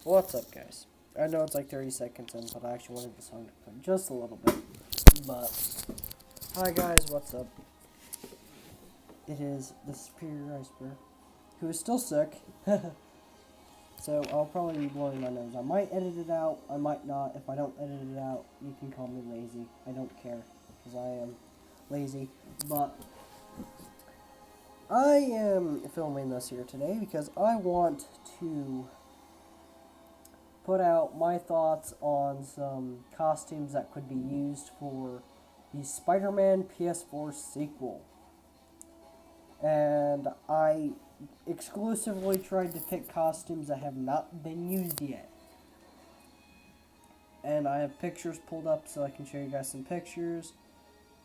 What's up, guys? I know it's like 30 seconds in, but I actually wanted the song to play just a little bit. But, hi guys, what's up? It is the Superior Iceberg, who is still sick. So, I'll probably be blowing my nose. I might edit it out, I might not. If I don't edit it out, you can call me lazy. I don't care, because I am lazy. But, I am filming this here today because I want to put out my thoughts on some costumes that could be used for the Spider-Man PS4 sequel. And I exclusively tried to pick costumes that have not been used yet. And I have pictures pulled up so I can show you guys some pictures,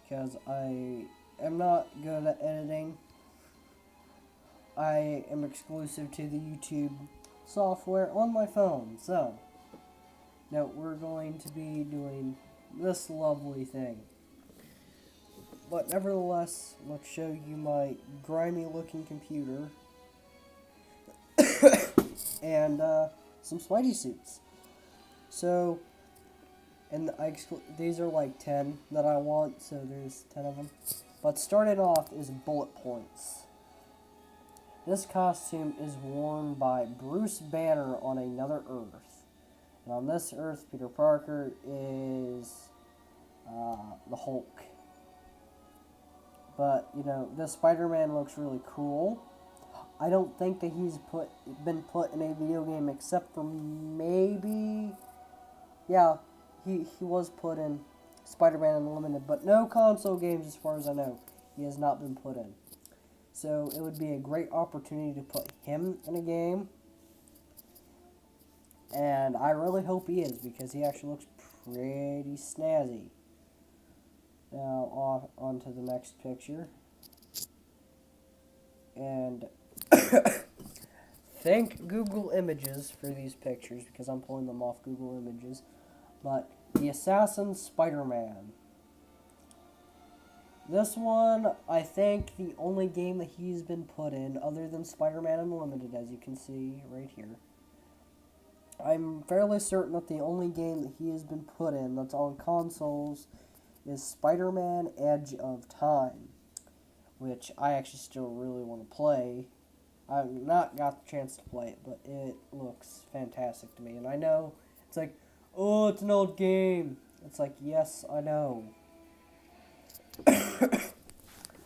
because I am not good at editing. I am exclusive to the YouTube software on my phone. So, now we're going to be doing this lovely thing. But nevertheless, let's show you my grimy looking computer and some Spidey suits. So, and these are like 10 that I want, so there's 10 of them. But starting off is bullet points. This costume is worn by Bruce Banner on another Earth. And on this Earth, Peter Parker is the Hulk. But, you know, this Spider-Man looks really cool. I don't think that he's been put in a video game except for maybe... Yeah, he was put in Spider-Man Unlimited, but no console games as far as I know. He has not been put in. So it would be a great opportunity to put him in a game. And I really hope he is, because he actually looks pretty snazzy. Now, on to the next picture. And thank Google Images for these pictures, because I'm pulling them off Google Images. But the Assassin Spider-Man. This one, I think the only game that he's been put in, other than Spider-Man Unlimited, as you can see right here. I'm fairly certain that the only game that he has been put in that's on consoles is Spider-Man Edge of Time, which I actually still really want to play. I've not got the chance to play it, but it looks fantastic to me. And I know, it's like, oh, it's an old game. It's like, yes, I know.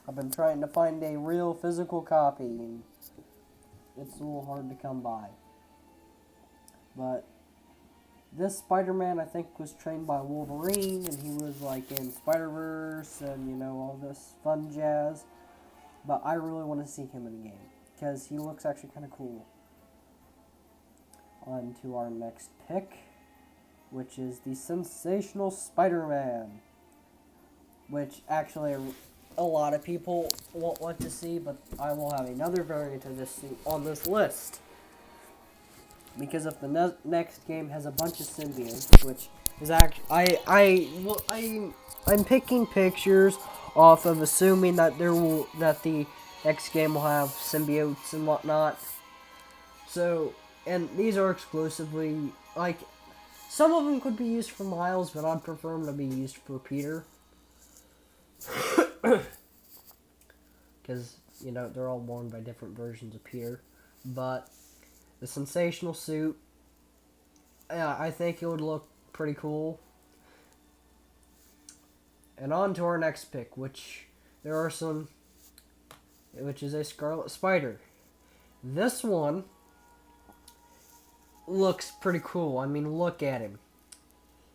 I've been trying to find a real physical copy, and it's a little hard to come by. But this Spider-Man, I think, was trained by Wolverine, and he was like in Spider-Verse and, you know, all this fun jazz. But I really want to see him in a game, because he looks actually kind of cool. On to our next pick, which is the Sensational Spider-Man, which actually a lot of people won't want to see, but I will have another variant of this suit on this list. Because if the next game has a bunch of symbiotes, which is actually, I'm picking pictures off of assuming that that the next game will have symbiotes and whatnot. So, and these are exclusively, like, some of them could be used for Miles, but I'd prefer them to be used for Peter. Because, you know, they're all worn by different versions of Peter. But the Sensational suit, yeah, I think it would look pretty cool. And on to our next pick, which is a Scarlet Spider. This one looks pretty cool. I mean, look at him.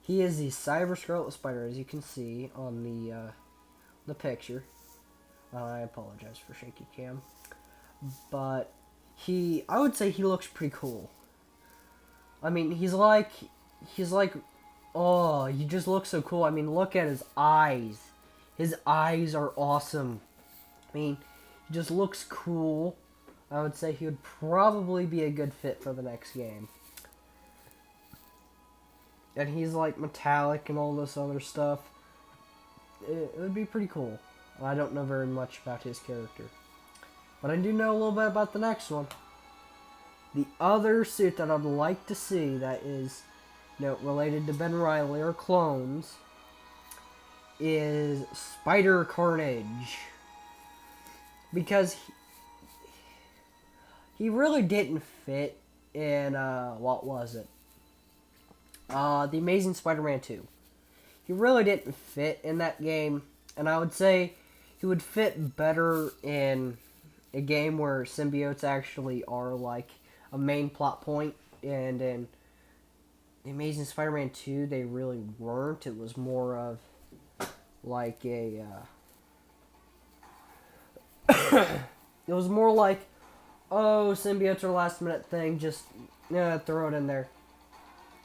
He is the Cyber Scarlet Spider, as you can see on the picture. I apologize for shaky cam. But I would say he looks pretty cool. I mean, he's like, oh, he just looks so cool. I mean, look at his eyes. His eyes are awesome. I mean, he just looks cool. I would say he would probably be a good fit for the next game. And he's like metallic and all this other stuff. It would be pretty cool. I don't know very much about his character, but I do know a little bit about the next one. The other suit that I'd like to see that is, related to Ben Reilly or clones is Spider Carnage. Because he really didn't fit in, what was it? The Amazing Spider-Man 2. He really didn't fit in that game, and I would say he would fit better in a game where symbiotes actually are like a main plot point, and in The Amazing Spider-Man 2, they really weren't. It was more of like a, it was more like, oh, symbiotes are a last minute thing, just throw it in there.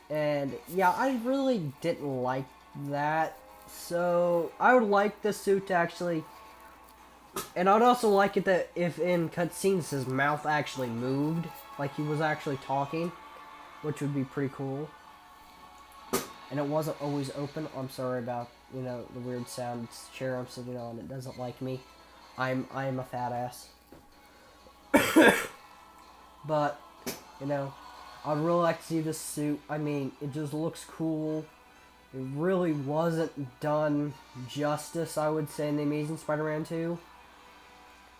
And yeah, I really didn't like that. So I would like the suit to actually, and I'd also like it that if in cutscenes his mouth actually moved, like he was actually talking, which would be pretty cool. And it wasn't always open. I'm sorry about, the weird sound. It's the chair I'm sitting on. It doesn't like me. I'm a fat ass. But, I'd really like to see this suit. I mean, it just looks cool. It really wasn't done justice, I would say, in The Amazing Spider-Man 2.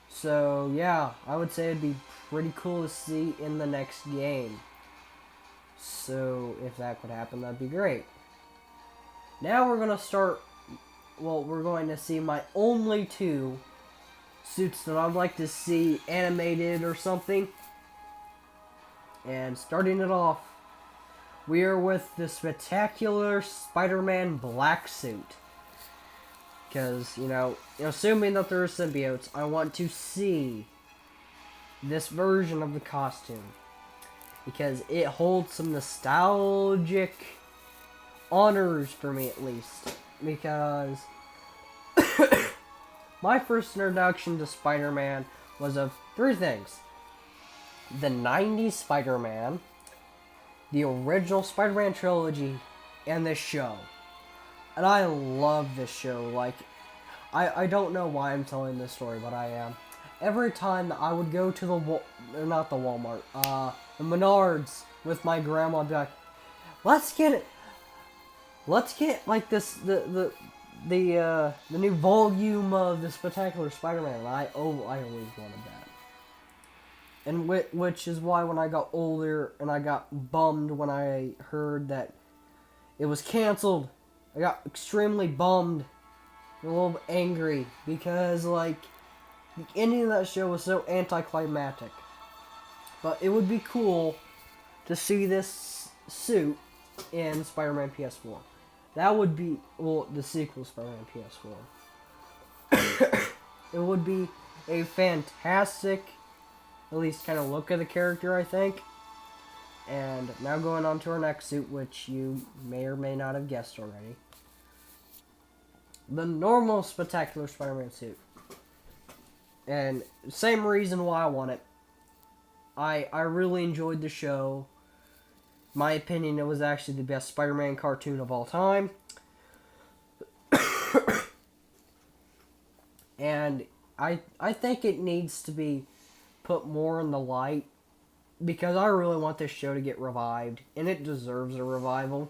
So, yeah, I would say it'd be pretty cool to see in the next game. So, if that could happen, that'd be great. Now we're going to start, we're going to see my only two suits that I'd like to see animated or something. And starting it off, we are with the spectacular Spider-Man black suit. Because, assuming that there are symbiotes, I want to see this version of the costume. Because it holds some nostalgic honors for me, at least. Because my first introduction to Spider-Man was of three things. The 90s Spider-Man, the original Spider-Man trilogy, and this show. And I love this show. Like, I don't know why I'm telling this story, but I am. Every time that I would go to not the Walmart, the Menards with my grandma, I'd be like, let's get like this, the new volume of the Spectacular Spider-Man. And I always wanted that. And which is why when I got older and I got bummed when I heard that it was canceled, I got extremely bummed, a little angry, because like the ending of that show was so anticlimactic. But it would be cool to see this suit in Spider-Man PS4. That would be, the sequel Spider-Man PS4. It would be a fantastic, at least kind of look at the character, I think. And now going on to our next suit, which you may or may not have guessed already. The normal Spectacular Spider-Man suit. And same reason why I want it. I really enjoyed the show. My opinion, it was actually the best Spider-Man cartoon of all time. And I think it needs to be put more in the light, because I really want this show to get revived, and it deserves a revival.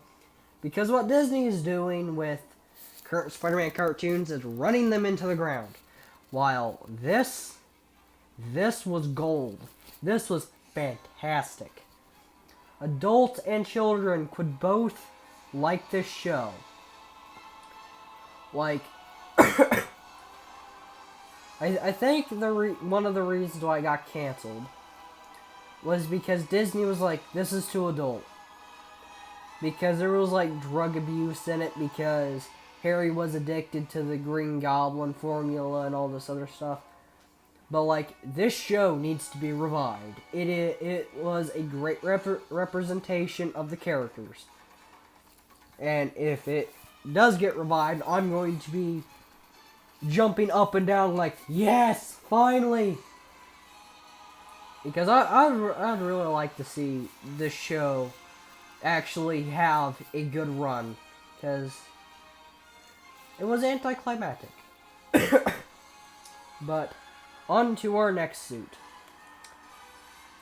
Because what Disney is doing with current Spider-Man cartoons is running them into the ground. While this was gold. This was fantastic. Adults and children could both like this show. Like, I think one of the reasons why it got canceled was because Disney was like, this is too adult. Because there was like drug abuse in it, because Harry was addicted to the Green Goblin formula and all this other stuff. But like, this show needs to be revived. It was a great representation of the characters. And if it does get revived, I'm going to be jumping up and down like, yes, finally! Because I'd really like to see this show actually have a good run. Because it was anticlimactic. But on to our next suit.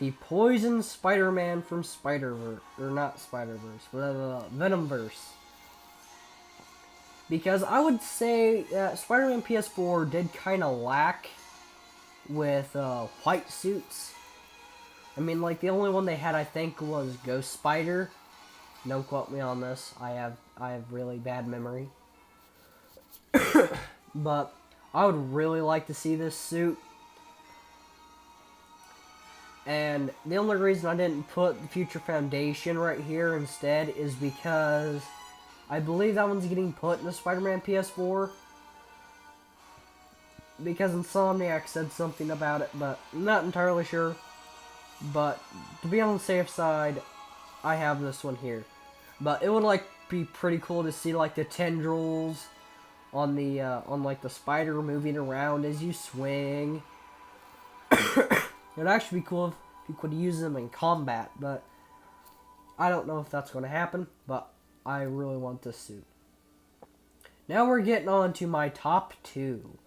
the Poison Spider-Man from Spider-Verse, or not Spider-Verse, but Venomverse. Because I would say that Spider-Man PS4 did kind of lack with white suits. I mean, like, the only one they had, I think, was Ghost Spider. Don't quote me on this. I have really bad memory. But I would really like to see this suit. And the only reason I didn't put the Future Foundation right here instead is because I believe that one's getting put in the Spider-Man PS4. Because Insomniac said something about it, but I'm not entirely sure. But to be on the safe side, I have this one here. But it would like be pretty cool to see like the tendrils on the like the spider moving around as you swing. It'd actually be cool if you could use them in combat, but I don't know if that's going to happen. But I really want this suit. Now we're getting on to my top two.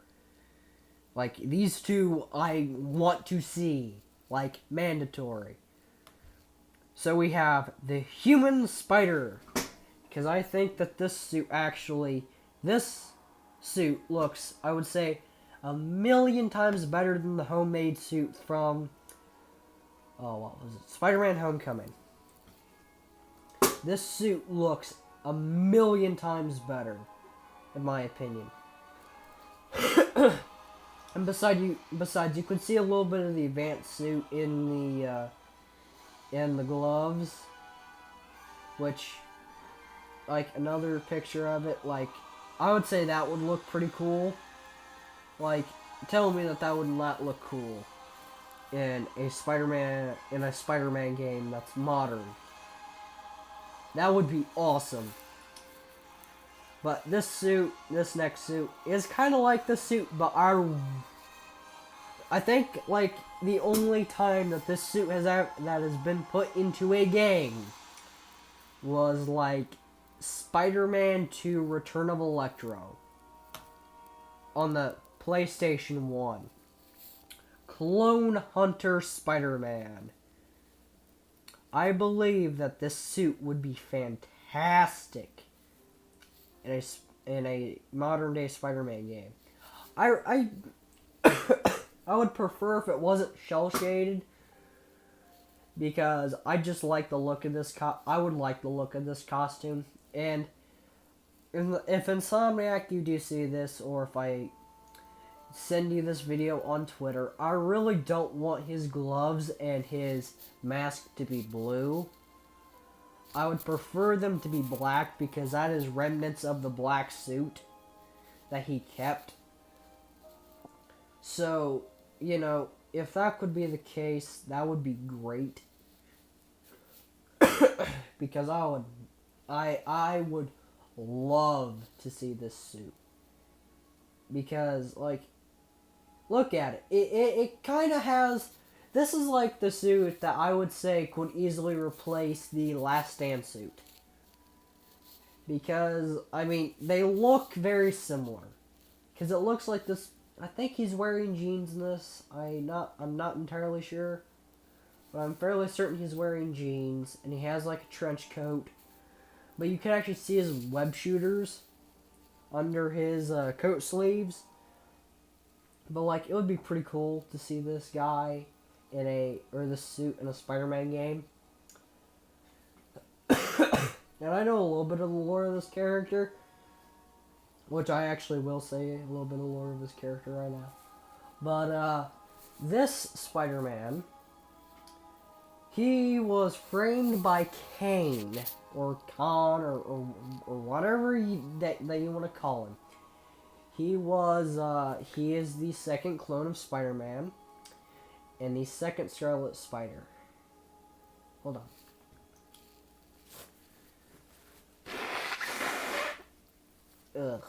Like, these two I want to see. Like, mandatory. So we have the Human Spider. Because I think that this suit looks, I would say, 1,000,000 times better than the homemade suit from, what was it? Spider-Man Homecoming. This suit looks 1,000,000 times better, in my opinion. And besides, you could see a little bit of the advanced suit in the gloves, which, like, another picture of it, like, I would say that would look pretty cool. Like, tell me that would not look cool in a Spider-Man game that's modern. That would be awesome. But this next suit, is kind of like the suit, but I think, like, the only time that this suit that has been put into a game was, like, Spider-Man 2 Return of Electro on the PlayStation 1. Clone Hunter Spider-Man. I believe that this suit would be fantastic in a modern day Spider-Man game. I would prefer if it wasn't shell shaded, because I just like the look of this I would like the look of this costume. And if Insomniac, you do see this, or if I send you this video on Twitter, I really don't want his gloves and his mask to be blue. I would prefer them to be black, because that is remnants of the black suit that he kept. So, you know, if that could be the case, that would be great. Because I would love to see this suit. Because, like, look at it. It kind of has... This is like the suit that I would say could easily replace the Last Stand suit. Because, I mean, they look very similar. Because it looks like this... I think he's wearing jeans in this. I'm not entirely sure. But I'm fairly certain he's wearing jeans. And he has, like, a trench coat. But you can actually see his web shooters under his coat sleeves. But, like, it would be pretty cool to see this guy this suit in a Spider-Man game. And I know a little bit of the lore of this character, which I actually will say a little bit of the lore of his character right now. But, this Spider-Man, he was framed by Kane, or Khan, or whatever that you want to call him. He is the second clone of Spider-Man, and the second Scarlet Spider. Hold on. Ugh.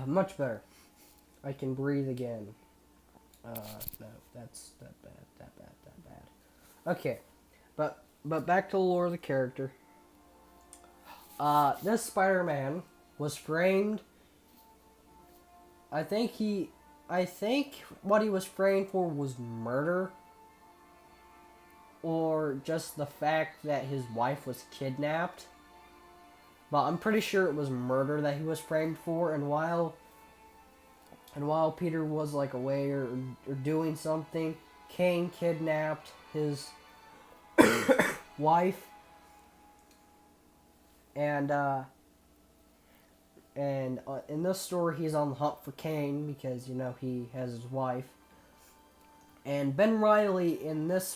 Much better. I can breathe again. No, that's that bad. Okay, but back to the lore of the character. This Spider-Man was framed. I think what he was framed for was murder, or just the fact that his wife was kidnapped. But I'm pretty sure it was murder that he was framed for. And while Peter was like away or doing something, Kane kidnapped his wife, and in this story he's on the hunt for Kane because he has his wife. And Ben Reilly in this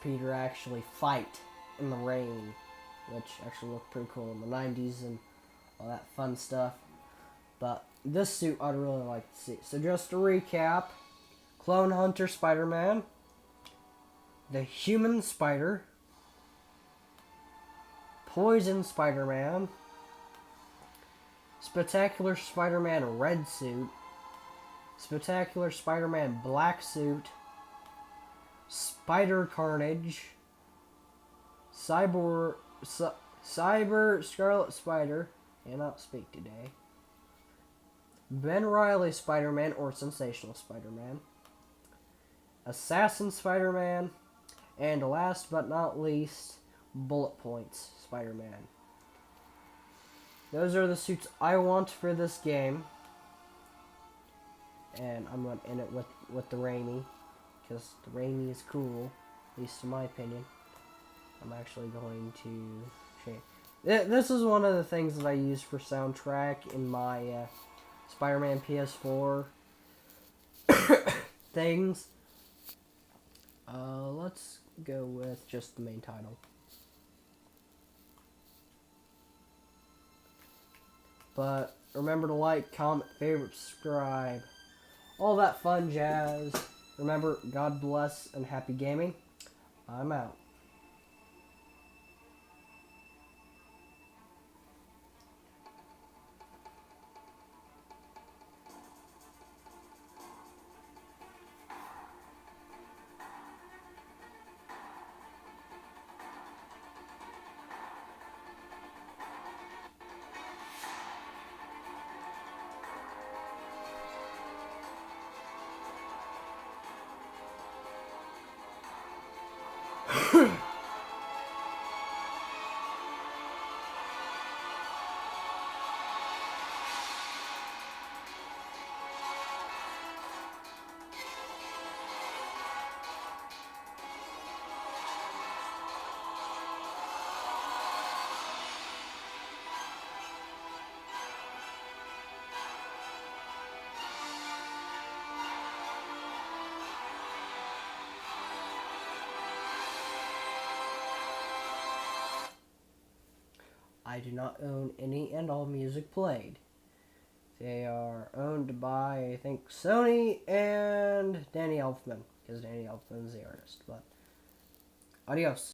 Peter actually fight in the rain, which actually looked pretty cool in the 90s and all that fun stuff. But this suit I'd really like to see. So just to recap: Clone Hunter Spider-Man, the Human Spider, Poison Spider-Man, Spectacular Spider-Man Red Suit, Spectacular Spider-Man Black Suit, Spider Carnage, Cyber Scarlet Spider, cannot speak today, Ben Reilly Spider-Man or Sensational Spider-Man, Assassin Spider-Man, and last but not least, Bullet Points Spider-Man. Those are the suits I want for this game. And I'm going to end it with the Raimi, because the Raimi is cool, at least in my opinion. I'm actually going to change. This is one of the things that I use for soundtrack in my Spider-Man PS4 things. Let's go with just the main title. But remember to like, comment, favorite, subscribe, all that fun jazz. Remember, God bless and happy gaming. I'm out. I do not own any and all music played. They are owned by, I think, Sony and Danny Elfman, because Danny Elfman is the artist. But adios.